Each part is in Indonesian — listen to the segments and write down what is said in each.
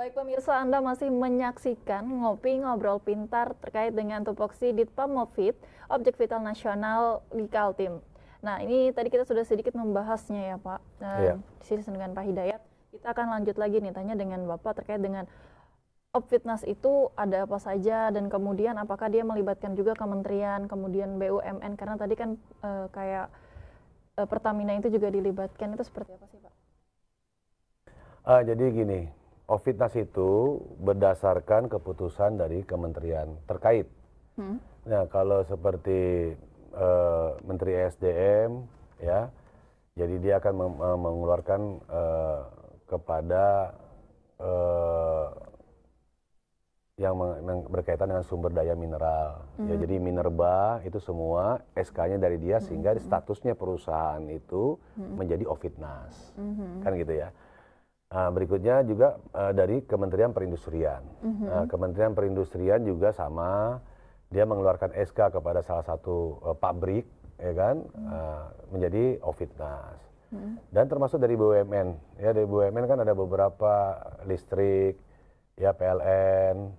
Baik pemirsa, Anda masih menyaksikan Ngopi Ngobrol Pintar terkait dengan tupoksi Ditpam Mofid, Objek Vital Nasional di Kaltim. Nah, ini tadi kita sudah sedikit membahasnya ya Pak, Iya. di sini dengan Pak Hidayat. Kita akan lanjut lagi nih, tanya dengan Bapak terkait dengan Obfitnas itu ada apa saja dan kemudian apakah dia melibatkan juga kementerian, kemudian BUMN, karena tadi kan kayak Pertamina itu juga dilibatkan, itu seperti apa sih Pak? Jadi gini, Obfitnas itu berdasarkan keputusan dari kementerian terkait. Nah, kalau seperti Menteri SDM, ya, jadi dia akan mengeluarkan kepada yang berkaitan dengan sumber daya mineral. Ya, jadi Minerba itu semua SK-nya dari dia sehingga statusnya perusahaan itu menjadi Obfitnas, kan gitu ya. Berikutnya juga dari Kementerian Perindustrian. Kementerian Perindustrian juga sama, dia mengeluarkan SK kepada salah satu pabrik, ya kan, menjadi Obfitnas. Dan termasuk dari BUMN, ya dari BUMN kan ada beberapa listrik, ya PLN,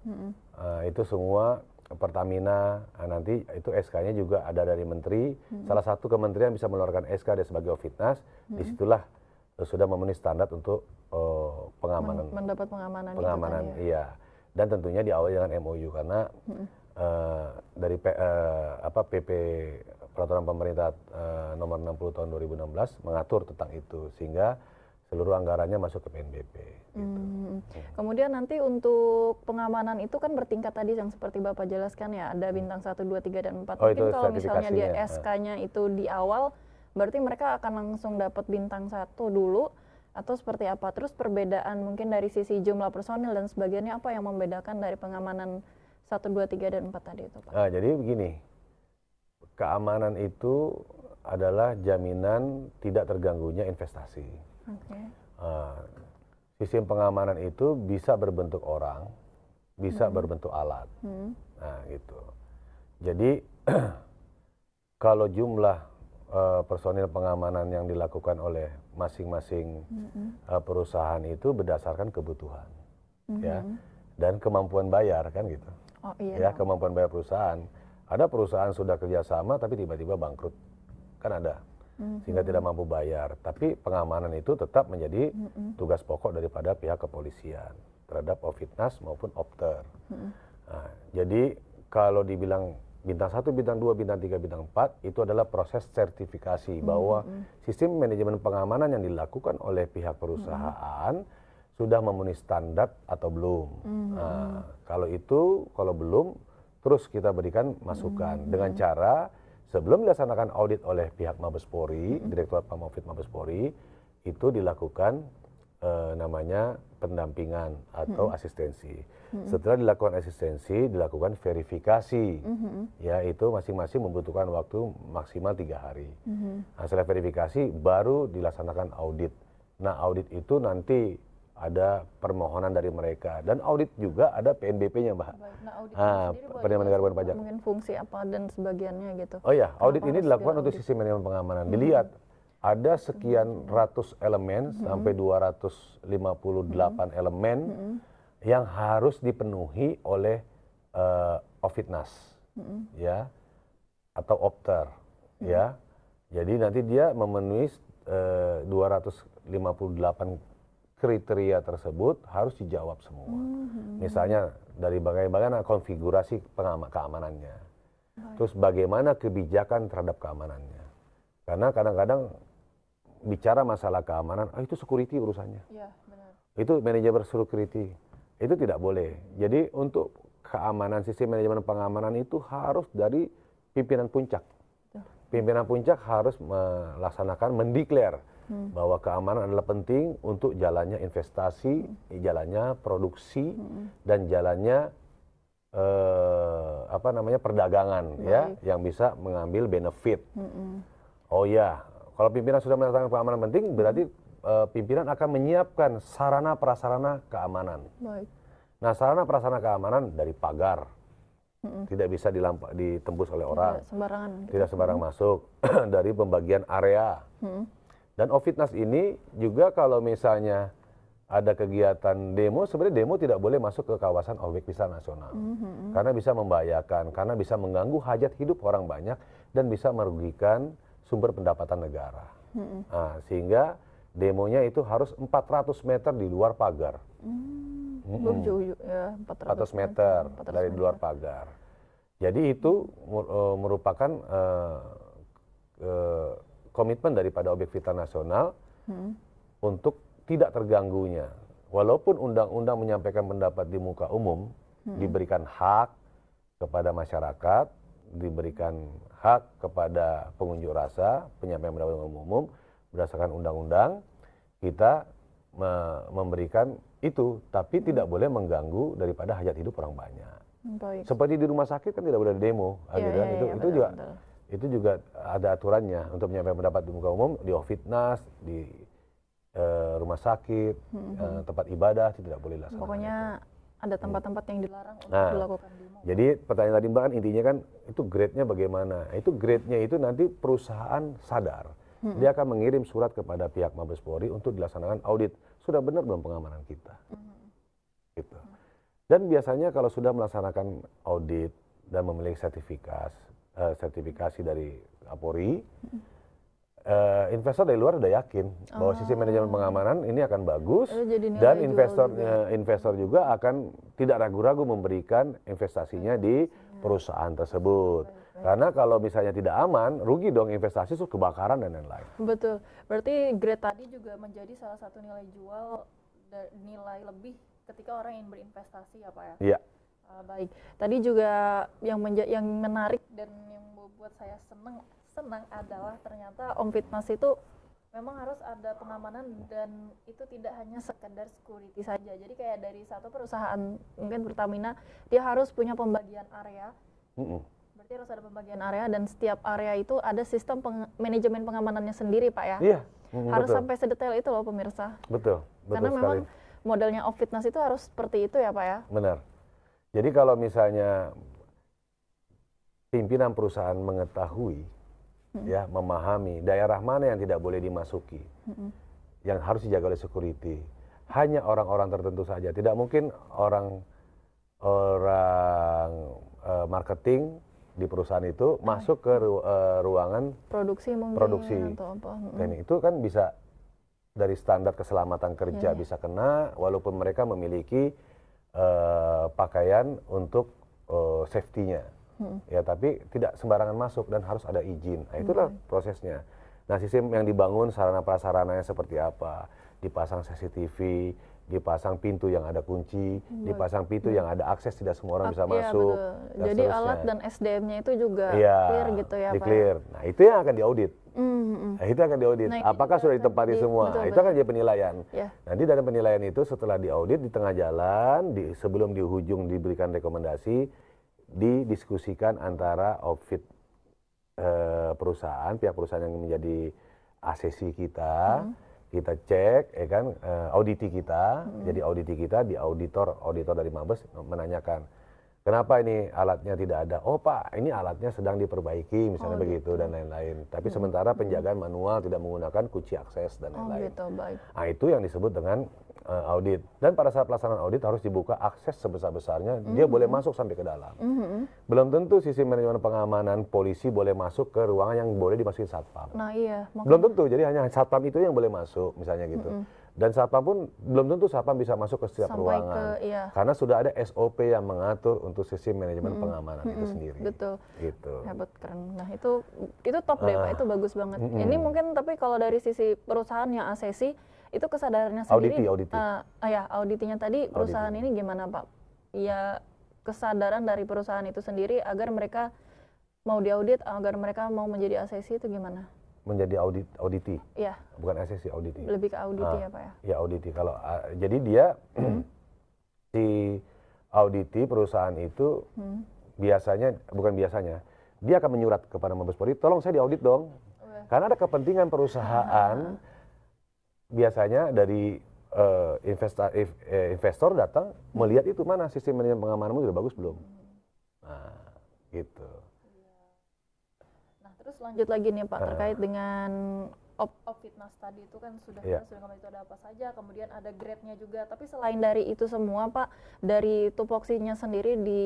itu semua Pertamina, nanti itu SK-nya juga ada dari menteri. Salah satu kementerian bisa mengeluarkan SK dia sebagai Obfitnas, disitulah sudah memenuhi standar untuk pengamanan, mendapat pengamanan tadi, iya. Dan tentunya diawali dengan MOU karena dari PP Peraturan Pemerintah nomor 60 tahun 2016 mengatur tentang itu sehingga seluruh anggarannya masuk ke PNBP. Gitu. Kemudian nanti untuk pengamanan itu kan bertingkat tadi yang seperti Bapak jelaskan ya, ada bintang 1, 2, 3, dan 4. Mungkin kalau misalnya dia SK-nya itu di awal, berarti mereka akan langsung dapat bintang 1 dulu, atau seperti apa? Terus perbedaan mungkin dari sisi jumlah personil dan sebagainya, apa yang membedakan dari pengamanan 1, 2, 3, dan 4 tadi itu Pak? Jadi begini, keamanan itu adalah jaminan tidak terganggunya investasi. Sistem pengamanan itu bisa berbentuk orang, bisa berbentuk alat. Nah gitu. Jadi kalau jumlah personil pengamanan yang dilakukan oleh masing-masing perusahaan itu berdasarkan kebutuhan, ya, dan kemampuan bayar kan gitu. Ya, kemampuan bayar perusahaan. Ada perusahaan sudah kerjasama tapi tiba-tiba bangkrut, kan ada, sehingga tidak mampu bayar. Tapi pengamanan itu tetap menjadi tugas pokok daripada pihak kepolisian terhadap Obfitnas maupun Opter. Nah, jadi kalau dibilang bintang 1, bintang 2, bintang 3, bintang 4 itu adalah proses sertifikasi bahwa sistem manajemen pengamanan yang dilakukan oleh pihak perusahaan sudah memenuhi standar atau belum. Nah, kalau belum, terus kita berikan masukan dengan cara sebelum dilaksanakan audit oleh pihak Mabes Polri, Direktorat Pamofid Mabes Polri, itu dilakukan namanya pendampingan atau asistensi. Setelah dilakukan asistensi, dilakukan verifikasi, yaitu masing-masing membutuhkan waktu maksimal 3 hari. Nah, setelah verifikasi baru dilaksanakan audit. Nah, audit itu nanti ada permohonan dari mereka dan audit juga ada PNBP-nya, Mbak. Penerimaan negara bukan pajak. Mungkin fungsi apa dan sebagiannya gitu. Oh iya, audit ini dilakukan untuk sistem manajemen pengamanan. Dilihat ada sekian ratus elemen sampai 258 elemen yang harus dipenuhi oleh Obfitnas, ya, atau Opter, ya. Jadi nanti dia memenuhi 258 kriteria tersebut harus dijawab semua. Misalnya dari bagaimana konfigurasi keamanannya, terus bagaimana kebijakan terhadap keamanannya. Karena kadang-kadang bicara masalah keamanan, itu security urusannya. Ya, benar. Itu manajemen security. Itu tidak boleh. Jadi untuk keamanan, sistem manajemen pengamanan itu harus dari pimpinan puncak. Pimpinan puncak harus melaksanakan, mendeklar bahwa keamanan adalah penting untuk jalannya investasi, jalannya produksi, dan jalannya perdagangan, ya, yang bisa mengambil benefit. Oh ya, kalau pimpinan sudah melaksanakan keamanan penting, berarti pimpinan akan menyiapkan sarana prasarana keamanan. Baik. Nah, sarana prasarana keamanan dari pagar, tidak bisa ditembus oleh orang, tidak sembarang masuk, dari pembagian area. Dan Obfitnas ini juga kalau misalnya ada kegiatan demo, sebenarnya demo tidak boleh masuk ke kawasan objek wisata nasional. Karena bisa membahayakan, karena bisa mengganggu hajat hidup orang banyak dan bisa merugikan sumber pendapatan negara. Nah, sehingga demonya itu harus 400 meter di luar pagar. Ya, 400 meter dari luar pagar. Jadi itu merupakan komitmen daripada objek vital nasional untuk tidak terganggunya. Walaupun undang-undang menyampaikan pendapat di muka umum, diberikan hak kepada masyarakat, diberikan hak kepada pengunjuk rasa, penyampaian pendapat umum, berdasarkan undang-undang, kita memberikan itu, tapi tidak boleh mengganggu daripada hajat hidup orang banyak. Baik. Seperti di rumah sakit kan tidak boleh demo, itu juga ada aturannya untuk menyampaikan pendapat di muka umum, di Ofitnas, di rumah sakit, tempat ibadah tidak boleh dilaksanakan. Pokoknya ada tempat-tempat yang dilarang untuk dilakukan demo. Jadi pertanyaan tadi Mbak kan intinya kan itu grade-nya bagaimana? Itu grade-nya itu nanti perusahaan sadar. Dia akan mengirim surat kepada pihak Mabes Polri untuk dilaksanakan audit. Sudah benar belum pengamanan kita? Gitu. Dan biasanya kalau sudah melaksanakan audit dan memiliki sertifikasi dari Kapolri, investor dari luar udah yakin bahwa sistem manajemen pengamanan ini akan bagus dan investor juga akan tidak ragu-ragu memberikan investasinya di perusahaan tersebut. Karena kalau misalnya tidak aman, rugi dong investasi, terus kebakaran dan lain-lain. Betul. Berarti grade tadi juga menjadi salah satu nilai jual, nilai lebih ketika orang ingin berinvestasi ya Pak ya? Iya. Baik. Tadi juga yang menarik dan yang membuat saya senang adalah ternyata Ofitnas itu memang harus ada pengamanan dan itu tidak hanya sekedar security saja. Jadi kayak dari satu perusahaan mungkin Pertamina dia harus punya pembagian area. Berarti harus ada pembagian area dan setiap area itu ada sistem manajemen pengamanannya sendiri Pak ya. Iya. Harus betul. Sampai sedetail itu loh pemirsa. Betul. Karena sekali. memang modelnya Ofitnas itu harus seperti itu ya Pak ya. Benar. Jadi kalau misalnya pimpinan perusahaan mengetahui, ya memahami daerah mana yang tidak boleh dimasuki, yang harus dijaga oleh security, hanya orang-orang tertentu saja. Tidak mungkin orang marketing di perusahaan itu masuk ke ruangan produksi mungkin atau apa. Dan itu kan bisa dari standar keselamatan kerja bisa kena, walaupun mereka memiliki pakaian untuk safety-nya. Ya, tapi tidak sembarangan masuk dan harus ada izin. Nah, itulah prosesnya. Nah, sistem yang dibangun sarana prasarananya seperti apa? Dipasang CCTV, dipasang pintu yang ada kunci, dipasang pintu yang ada akses tidak semua orang bisa masuk. Betul. Jadi seterusnya. Alat dan SDM-nya itu juga clear gitu ya, Pak. Clear. Nah, itu yang akan diaudit. Nah, itu akan diaudit. Nah, apakah sudah ditempati semua? Betul, itu akan jadi penilaian. Nanti dari penilaian itu setelah diaudit di tengah jalan, sebelum di ujung diberikan rekomendasi, didiskusikan antara outfit perusahaan, pihak perusahaan yang menjadi asesi kita, kita cek, ya kan, auditi kita, jadi auditi kita di auditor dari Mabes menanyakan, kenapa ini alatnya tidak ada? Oh Pak, ini alatnya sedang diperbaiki, misalnya begitu dan lain-lain. Tapi sementara penjagaan manual tidak menggunakan kunci akses dan lain-lain. Baik. Nah, itu yang disebut dengan audit. Dan pada saat pelaksanaan audit harus dibuka akses sebesar-besarnya, dia boleh masuk sampai ke dalam. Belum tentu sistem manajemen pengamanan polisi boleh masuk ke ruangan yang boleh dimasukin satpam. Nah iya. Belum tentu, jadi hanya satpam itu yang boleh masuk, misalnya gitu. Dan satpam pun belum tentu satpam bisa masuk ke setiap ruangan. Karena sudah ada SOP yang mengatur untuk sistem manajemen pengamanan itu sendiri. Betul. Gitu. Hebat, keren. Nah itu top deh Pak, itu bagus banget. Ini mungkin tapi kalau dari sisi perusahaan yang asesi, itu kesadarannya sendiri. Auditinya tadi perusahaan ini gimana Pak? Ya kesadaran dari perusahaan itu sendiri agar mereka mau diaudit, agar mereka mau menjadi asesi itu gimana? Menjadi auditi. Iya. Bukan asesi, auditi. Lebih ke auditi ya Pak ya? Ya auditi. Kalau jadi dia si auditi perusahaan itu biasanya, bukan biasanya, dia akan menyurat kepada Mabes Polri, tolong saya diaudit dong. Karena ada kepentingan perusahaan. Biasanya dari investor datang melihat itu mana sistem manajemen pengamananmu sudah bagus belum. Nah, gitu. Nah, terus lanjut lagi nih Pak terkait dengan Fitness tadi itu kan sudah kembali itu ada apa saja, kemudian ada grade-nya juga. Tapi selain dari itu semua Pak, dari tupoksinya sendiri di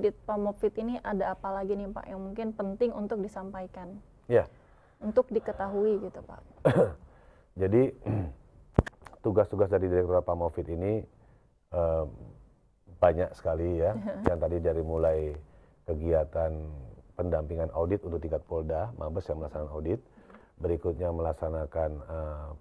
Ditpamopfit ini ada apa lagi nih Pak yang mungkin penting untuk disampaikan? Ya. Untuk diketahui gitu Pak. Jadi tugas-tugas dari Direktorat Pamopfit ini banyak sekali ya. Yang tadi dari mulai kegiatan pendampingan audit untuk tingkat Polda, Mabes yang melaksanakan audit. Berikutnya melaksanakan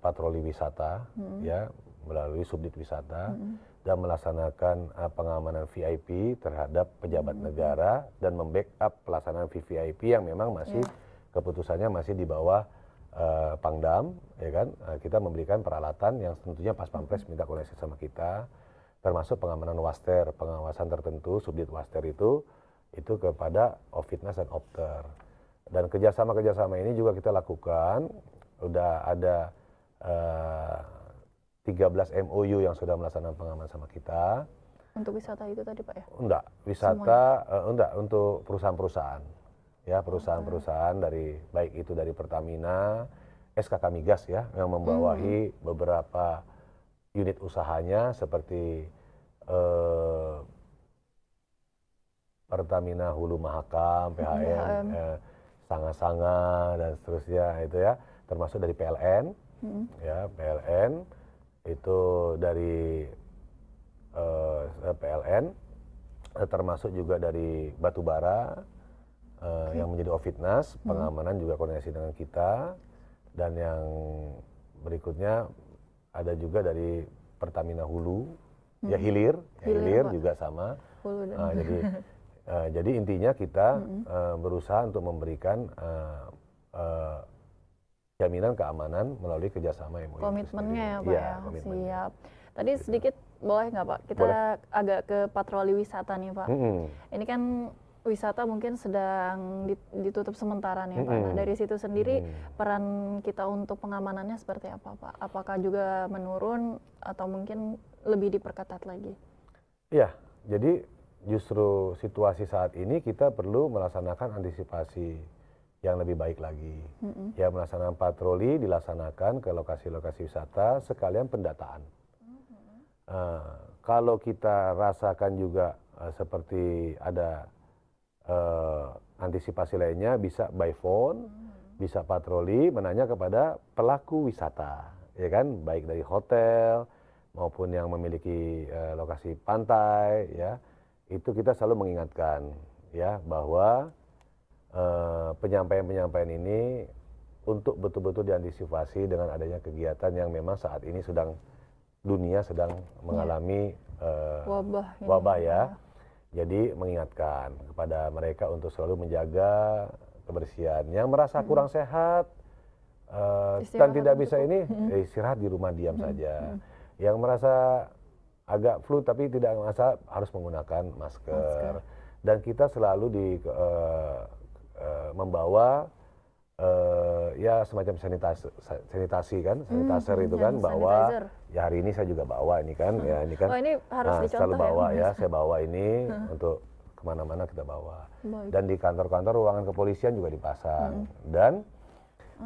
patroli wisata ya melalui subdit wisata dan melaksanakan pengamanan VIP terhadap pejabat negara dan membackup pelaksanaan VVIP yang memang masih keputusannya masih di bawah Pangdam, ya kan? Kita memberikan peralatan yang tentunya Pas Pampres minta koordinasi sama kita, termasuk pengamanan waster, pengawasan tertentu subdit waster itu kepada Ofitnas dan Opter. Dan kerjasama ini juga kita lakukan, udah ada 13 MOU yang sudah melaksanakan pengamanan sama kita. Untuk wisata itu tadi Pak ya? Enggak, wisata enggak, untuk perusahaan-perusahaan. Ya, perusahaan-perusahaan dari baik itu dari Pertamina, SKK Migas ya, yang membawahi beberapa unit usahanya seperti Pertamina Hulu Mahakam, PHM, Sanga-Sanga dan seterusnya itu ya, termasuk dari PLN, ya PLN itu dari PLN, termasuk juga dari Batubara yang menjadi Ofitnas, pengamanan juga koordinasi dengan kita, dan yang berikutnya ada juga dari Pertamina Hulu, ya Hilir juga sama. Jadi intinya kita berusaha untuk memberikan jaminan keamanan melalui kerjasama MOU. Komitmennya ya Pak ya, siap. Tadi sedikit boleh nggak Pak, kita agak ke patroli wisata nih Pak. Ini kan wisata mungkin sedang ditutup sementara nih Pak. Nah, dari situ sendiri peran kita untuk pengamanannya seperti apa Pak? Apakah juga menurun atau mungkin lebih diperketat lagi? Iya, jadi justru situasi saat ini kita perlu melaksanakan antisipasi yang lebih baik lagi. Ya, melaksanakan patroli dilaksanakan ke lokasi-lokasi wisata sekalian pendataan. Kalau kita rasakan juga seperti ada antisipasi lainnya, bisa by phone, bisa patroli menanya kepada pelaku wisata, ya kan, baik dari hotel maupun yang memiliki lokasi pantai, ya. Itu kita selalu mengingatkan ya bahwa penyampaian-penyampaian ini untuk betul-betul diantisipasi dengan adanya kegiatan yang memang saat ini dunia sedang mengalami wabah ya. Jadi mengingatkan kepada mereka untuk selalu menjaga kebersihan. Yang merasa kurang sehat dan tidak bisa ini istirahat di rumah diam saja. Yang merasa agak flu tapi tidak merasa harus menggunakan masker. Dan kita selalu membawa ya semacam sanitasi kan, sanitizer itu kan, bawa ya hari ini saya juga bawa ini kan, ya ini kan. Oh, ini harus selalu bawa ya, saya bawa ini untuk kemana-mana kita bawa. Dan di kantor-kantor ruangan kepolisian juga dipasang. Dan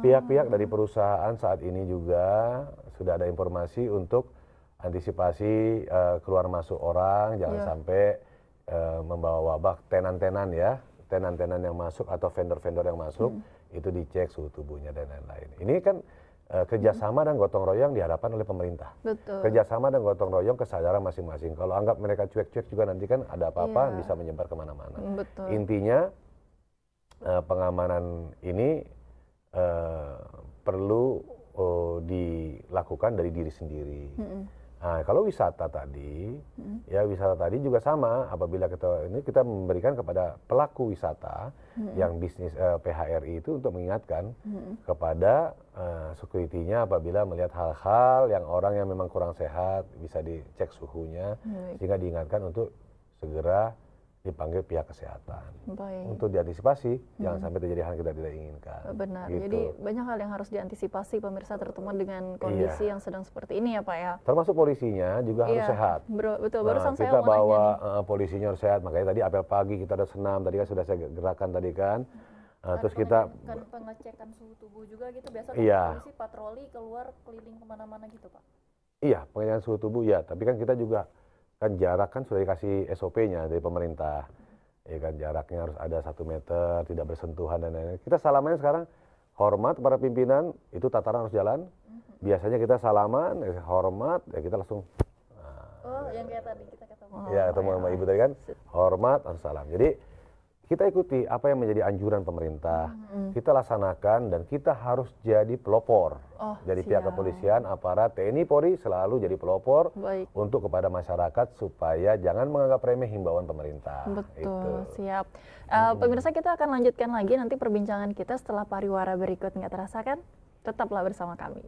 pihak-pihak dari perusahaan saat ini juga sudah ada informasi untuk antisipasi keluar masuk orang, jangan sampai membawa wabah. Tenan-tenan ya, tenan-tenan yang masuk atau vendor-vendor yang masuk itu dicek suhu tubuhnya dan lain-lain. Ini kan kerjasama dan gotong royong diharapkan oleh pemerintah. Betul. Kerjasama dan gotong royong kesadaran masing-masing. Kalau anggap mereka cuek-cuek juga nanti kan ada apa-apa bisa menyebar kemana-mana. Intinya pengamanan ini perlu dilakukan dari diri sendiri. Nah, kalau wisata tadi, ya wisata tadi juga sama. Apabila kita memberikan kepada pelaku wisata yang bisnis PHRI itu untuk mengingatkan kepada security-nya apabila melihat hal-hal yang orang yang memang kurang sehat bisa dicek suhunya, sehingga diingatkan untuk segera dipanggil pihak kesehatan untuk diantisipasi jangan sampai terjadi hal yang kita tidak inginkan. Benar. Gitu. Jadi banyak hal yang harus diantisipasi pemirsa terutama dengan kondisi yang sedang seperti ini ya Pak ya. Termasuk polisinya juga harus sehat. Betul. Barusan kita bawa polisinya harus sehat. Makanya tadi apel pagi kita ada senam tadi kan sudah saya gerakan tadi kan. Terus kita pengecekan suhu tubuh juga gitu, biasa polisi patroli keluar keliling kemana-mana gitu Pak? Iya, pengecekan suhu tubuh ya, tapi kan kita juga kan jarak kan sudah dikasih SOP-nya dari pemerintah. Ya kan jaraknya harus ada 1 meter, tidak bersentuhan dan lain-lain. Kita salamannya sekarang hormat para pimpinan, itu tataran harus jalan. Biasanya kita salaman, hormat, ya kita langsung. Yang kayak tadi kita ketemu. Ya, ketemu sama ibu tadi kan, hormat, langsung salam. Jadi kita ikuti apa yang menjadi anjuran pemerintah, kita laksanakan dan kita harus jadi pelopor. Jadi pihak kepolisian, aparat, TNI, Polri selalu jadi pelopor untuk kepada masyarakat supaya jangan menganggap remeh himbauan pemerintah. Betul, siap. Pemirsa, kita akan lanjutkan lagi nanti perbincangan kita setelah pariwara berikut. Nggak terasa kan? Tetaplah bersama kami.